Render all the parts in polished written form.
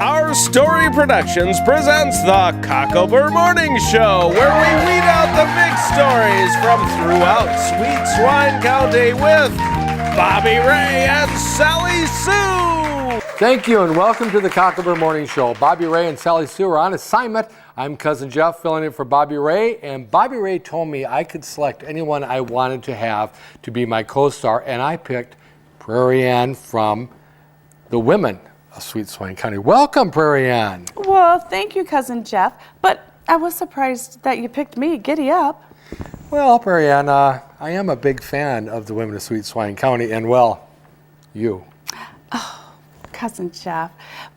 Our Story Productions presents the Cocklebur Morning Show, where we read out the big stories from throughout Sweet Swine County with Bobby Ray and Sally Sue. Thank you and welcome to the Cocklebur Morning Show. Bobby Ray and Sally Sue are on assignment. I'm Cousin Jeff filling in for Bobby Ray, and Bobby Ray told me I could select anyone I wanted to have to be my co-star, and I picked Prairie from the women of Sweet Swine County. Welcome, Prairie. Well, thank you, Cousin Jeff, but I was surprised that you picked me. Giddy up. Well, Prairie, I am a big fan of the women of Sweet Swine County, and well, you. Oh, Cousin Jeff,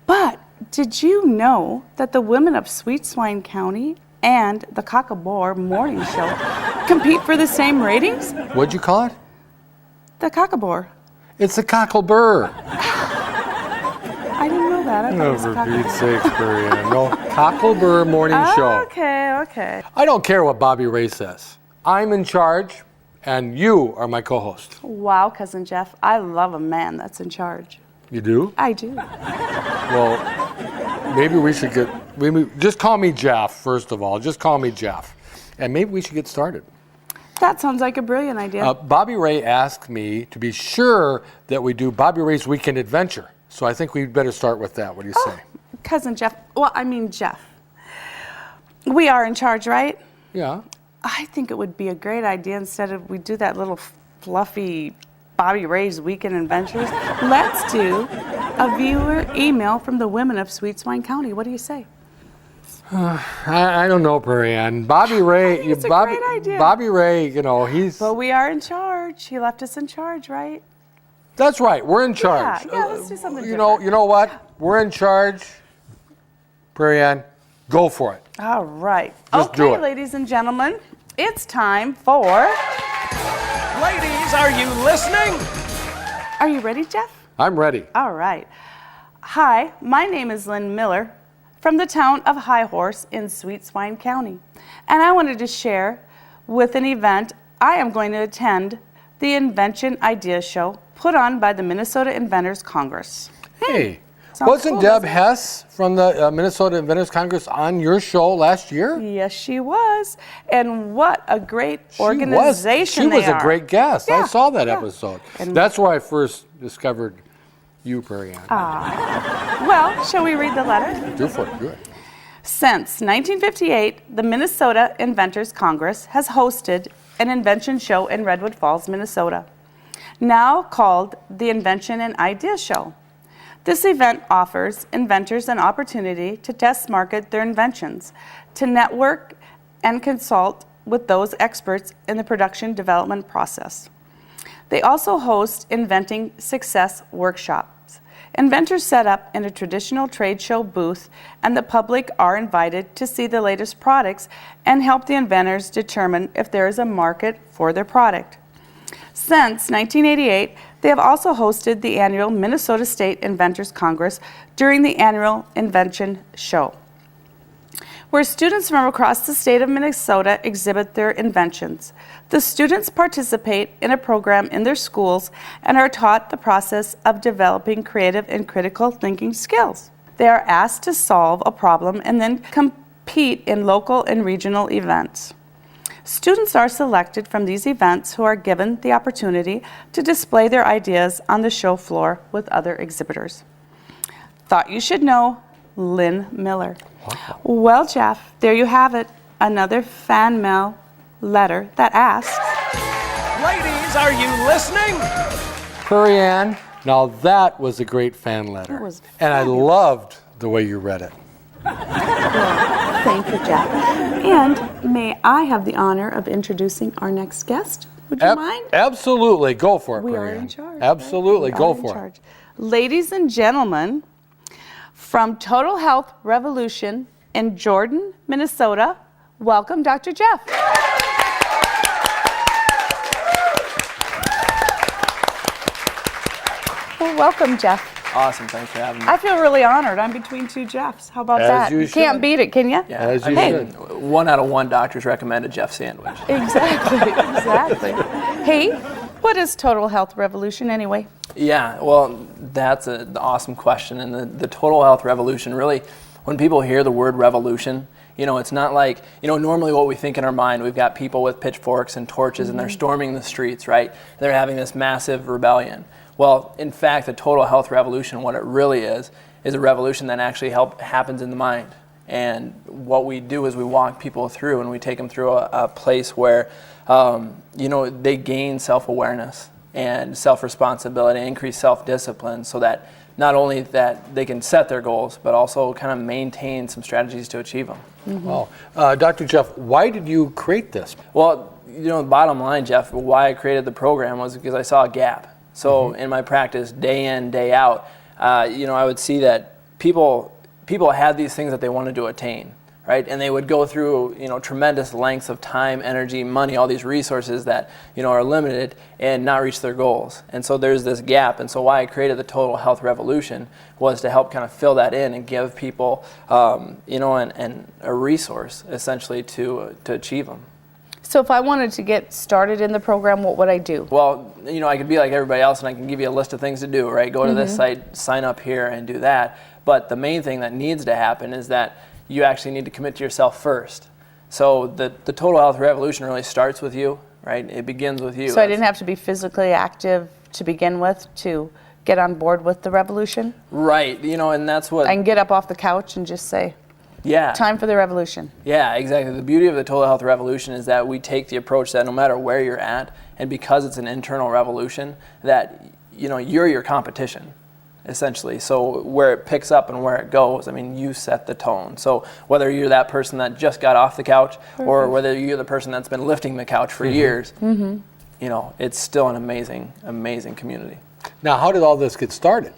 but did you know that the women of Sweet Swine County and the Cocklebur Morning Show compete for the same ratings? What'd you call it? The Cocklebur. It's the Cocklebur. I didn't know that. I thought it was For Cocklebur. Pete's sakes, Prairie. No, Cocklebur Morning Show. Okay. I don't care what Bobby Ray says. I'm in charge, and you are my co-host. Wow, Cousin Jeff, I love a man that's in charge. You do? I do. Well, maybe we should just call me Jeff, first of all. Just call me Jeff. And maybe we should get started. That sounds like a brilliant idea. Bobby Ray asked me to be sure that we do Bobby Ray's Weekend Adventure. So I think we'd better start with that. What do you say? Cousin Jeff, Jeff. We are in charge, right? Yeah. I think it would be a great idea instead of we do that little fluffy Bobby Ray's Weekend Adventures. Let's do a viewer email from the women of Sweet Swine County. What do you say? I don't know, Prairie. Bobby Ray, it's a great idea. Bobby Ray, he's. But we are in charge. He left us in charge, right? That's right. We're in charge. Yeah, let's do something You different. know what? We're in charge. Prairie, go for it. All right. Just do okay, it. ladies and gentlemen, it's time for... Ladies, are you listening? Are you ready, Jeff? I'm ready. All right. Hi, my name is Lynn Miller from the town of High Horse in Sweet Swine County. And I wanted to share with an event I am going to attend, the Invention Idea Show put on by the Minnesota Inventors Congress. Hey, Sounds wasn't cool, Deb doesn't it? Hess from the Minnesota Inventors Congress on your show last year? Yes, she was. And what a great organization She they was are. a great guest. Yeah, I saw that yeah. episode. And- That's where I first discovered you, Prairie. Well, shall we read the letter? Do for it. Good. Since 1958, the Minnesota Inventors Congress has hosted an invention show in Redwood Falls, Minnesota, now called the Invention and Idea Show. This event offers inventors an opportunity to test market their inventions, to network and consult with those experts in the production development process. They also host inventing success workshops. Inventors set up in a traditional trade show booth, and the public are invited to see the latest products and help the inventors determine if there is a market for their product. Since 1988, they have also hosted the annual Minnesota State Inventors Congress during the annual Invention Show, where students from across the state of Minnesota exhibit their inventions. The students participate in a program in their schools and are taught the process of developing creative and critical thinking skills. They are asked to solve a problem and then compete in local and regional events. Students are selected from these events who are given the opportunity to display their ideas on the show floor with other exhibitors. Thought you should know, Lynn Miller. Wow. Well, Jeff, there you have it. Another fan mail letter that asks, Ladies, are you listening? Prairie, now that was a great fan letter. It was and I loved the way you read it. thank you, Jeff. And may I have the honor of introducing our next guest? Would you mind? Absolutely. Go for it, We Prairie. are in charge. Absolutely. We Go are in for charge. Ladies and gentlemen, from Total Health Revolution in Jordan, Minnesota, welcome Dr. Jeff. Well, welcome, Jeff. Awesome, thanks for having me. I feel really honored. I'm between two Jeffs. How about As that? you Can't should. beat it, can you? Yeah, As you I should. mean, 1 out of 1 doctors recommend a Jeff sandwich. Exactly, exactly. Hey, what is Total Health Revolution anyway? Yeah, well, that's an awesome question. And the Total Health Revolution, really, when people hear the word revolution, it's not like, normally what we think in our mind, we've got people with pitchforks and torches and they're storming the streets, right? They're having this massive rebellion. Well, in fact, the Total Health Revolution, what it really is a revolution that actually happens in the mind. And what we do is we walk people through and we take them through a place where, they gain self-awareness and self-responsibility, increase self-discipline, so that not only that they can set their goals, but also kind of maintain some strategies to achieve them. Wow. Dr. Jeff, why did you create this? Well, the bottom line, Jeff, why I created the program was because I saw a gap. So in my practice, day in, day out, I would see that people had these things that they wanted to attain, right? And they would go through, tremendous lengths of time, energy, money, all these resources that, are limited and not reach their goals. And so there's this gap. And so why I created the Total Health Revolution was to help kind of fill that in and give people, and a resource essentially to achieve them. So if I wanted to get started in the program, what would I do? Well, I could be like everybody else and I can give you a list of things to do, right? Go to this site, sign up here and do that. But the main thing that needs to happen is that you actually need to commit to yourself first. So the Total Health Revolution really starts with you, right? It begins with you. So I didn't have to be physically active to begin with to get on board with the revolution? Right, and that's what... I can get up off the couch and just say, yeah, time for the revolution. Yeah, exactly. The beauty of the Total Health Revolution is that we take the approach that no matter where you're at, and because it's an internal revolution, that you're your competition, essentially. So where it picks up and where it goes, you set the tone. So whether you're that person that just got off the couch, or whether you're the person that's been lifting the couch for years, it's still an amazing, amazing community. Now, how did all this get started?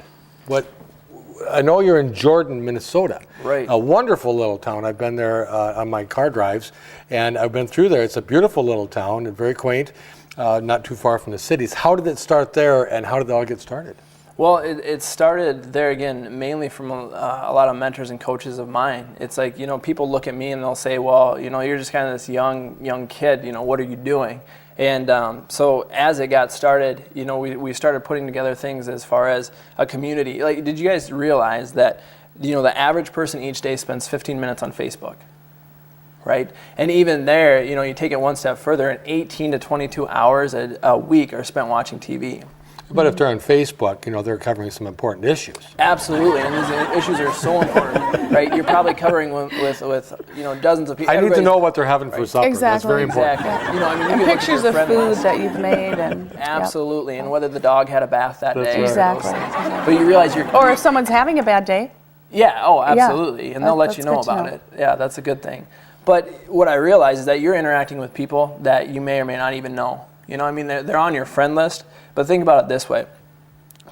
I know you're in Jordan, Minnesota. Right. A wonderful little town. I've been there on my car drives, and I've been through there. It's a beautiful little town and very quaint, not too far from the cities. How did it start there, and how did it all get started? Well, it started there, again, mainly from a lot of mentors and coaches of mine. It's like, people look at me and they'll say, well, you're just kind of this young kid, what are you doing? And so as it got started, we started putting together things as far as a community. Like, did you guys realize that, the average person each day spends 15 minutes on Facebook, right? And even there, you take it one step further, and 18 to 22 hours a week are spent watching TV. But if they're on Facebook, they're covering some important issues. Absolutely, and these issues are so important, right? You're probably covering with dozens of people. I need to know what they're having for supper. Exactly. That's very important. Exactly. And pictures of food that you've made. And absolutely, and whether the dog had a bath that day. Exactly. But you realize or if someone's having a bad day. Yeah, oh, absolutely, and they'll let you know about it. Yeah, that's a good thing. But what I realize is that you're interacting with people that you may or may not even know. They're on your friend list. But think about it this way.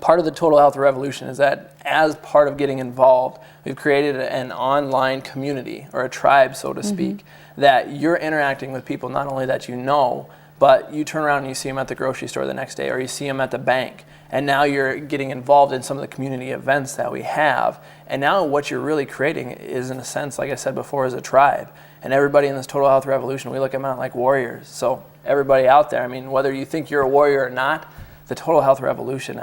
Part of the Total Health Revolution is that as part of getting involved, we've created an online community, or a tribe, so to speak, that you're interacting with people not only that you know, but you turn around and you see them at the grocery store the next day, or you see them at the bank. And now you're getting involved in some of the community events that we have. And now what you're really creating is, in a sense, like I said before, is a tribe. And everybody in this Total Health Revolution, we look at them like warriors. So everybody out there, whether you think you're a warrior or not, the Total Health Revolution,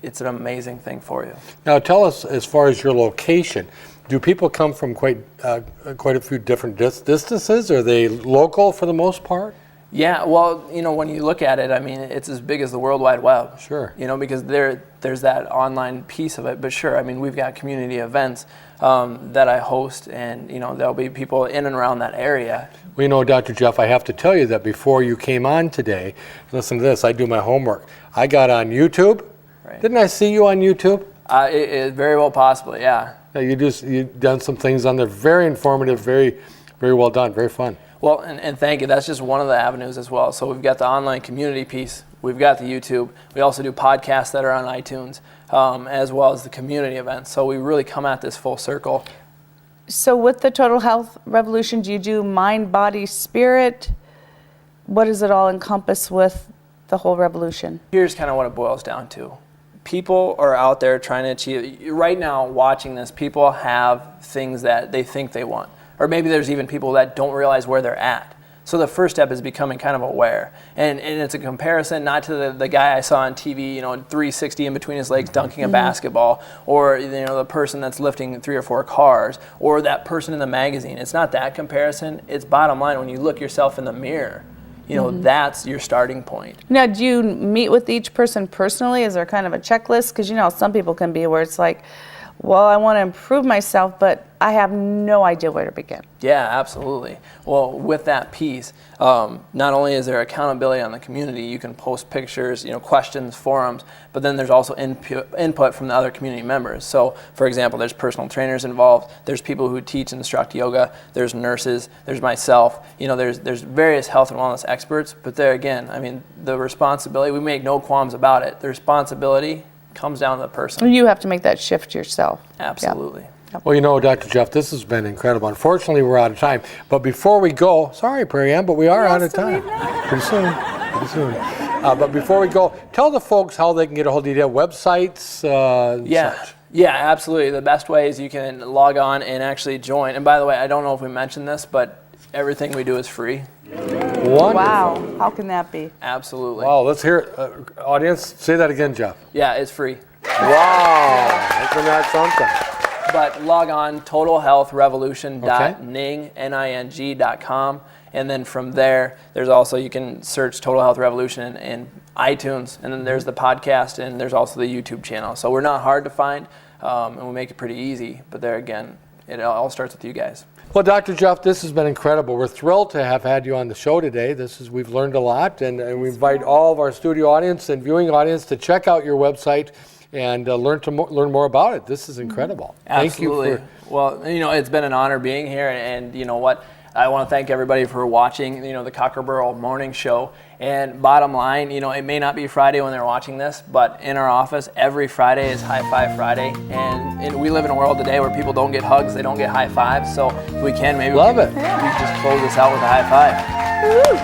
it's an amazing thing for you. Now tell us, as far as your location, do people come from quite a few different distances? Are they local for the most part? Yeah, well, when you look at it, it's as big as the World Wide Web. Sure. Because there's that online piece of it. But sure, we've got community events that I host, and, there'll be people in and around that area. Well, Dr. Jeff, I have to tell you that before you came on today, listen to this, I do my homework. I got on YouTube. Right. Didn't I see you on YouTube? It very well possible, yeah. You've done some things on there, very informative, very, very well done, very fun. Well, and thank you. That's just one of the avenues as well. So we've got the online community piece. We've got the YouTube. We also do podcasts that are on iTunes, as well as the community events. So we really come at this full circle. So with the Total Health Revolution, do you do mind, body, spirit? What does it all encompass with the whole revolution? Here's kind of what it boils down to. People are out there trying to achieve. Right now, watching this, people have things that they think they want. Or maybe there's even people that don't realize where they're at. So the first step is becoming kind of aware. And it's a comparison not to the guy I saw on TV, 360 in between his legs dunking a basketball, or the person that's lifting 3 or 4 cars, or that person in the magazine. It's not that comparison. It's bottom line when you look yourself in the mirror. That's your starting point. Now, do you meet with each person personally? Is there kind of a checklist? Because, some people can be where it's like, well, I want to improve myself, but I have no idea where to begin. Yeah, absolutely. Well, with that piece, not only is there accountability on the community, you can post pictures, questions, forums, but then there's also input from the other community members. So, for example, there's personal trainers involved, there's people who teach and instruct yoga, there's nurses, there's myself, there's various health and wellness experts, but there again, the responsibility, we make no qualms about it. The responsibility comes down to the person. You have to make that shift yourself. Absolutely. Yep. Well, Dr. Jeff, this has been incredible. Unfortunately, we're out of time. But before we go, sorry, Prairie Ann, but we are out of time. Pretty soon. But before we go, tell the folks how they can get a hold of you, websites, such. Yeah, absolutely. The best way is you can log on and actually join. And by the way, I don't know if we mentioned this, but everything we do is free. Wonderful. Wow, how can that be? Absolutely. Wow, let's hear it. Audience, say that again, Jeff. Yeah, it's free. Wow, isn't that something? But log on, totalhealthrevolution.ning.com, and then from there, there's also, you can search Total Health Revolution in iTunes, and then there's the podcast, and there's also the YouTube channel. So we're not hard to find, and we make it pretty easy, but there again, it all starts with you guys. Well, Dr. Jeff, this has been incredible. We're thrilled to have had you on the show today. We've learned a lot, and we invite all of our studio audience and viewing audience to check out your website and learn more about it. This is incredible. Absolutely. Thank you. Well, it's been an honor being here, and you know what? I want to thank everybody for watching, the Cocklebur Morning Show. And bottom line, it may not be Friday when they're watching this, but in our office, every Friday is High Five Friday. And we live in a world today where people don't get hugs, they don't get high fives. So if we can, maybe we can just close this out with a high five. Woo.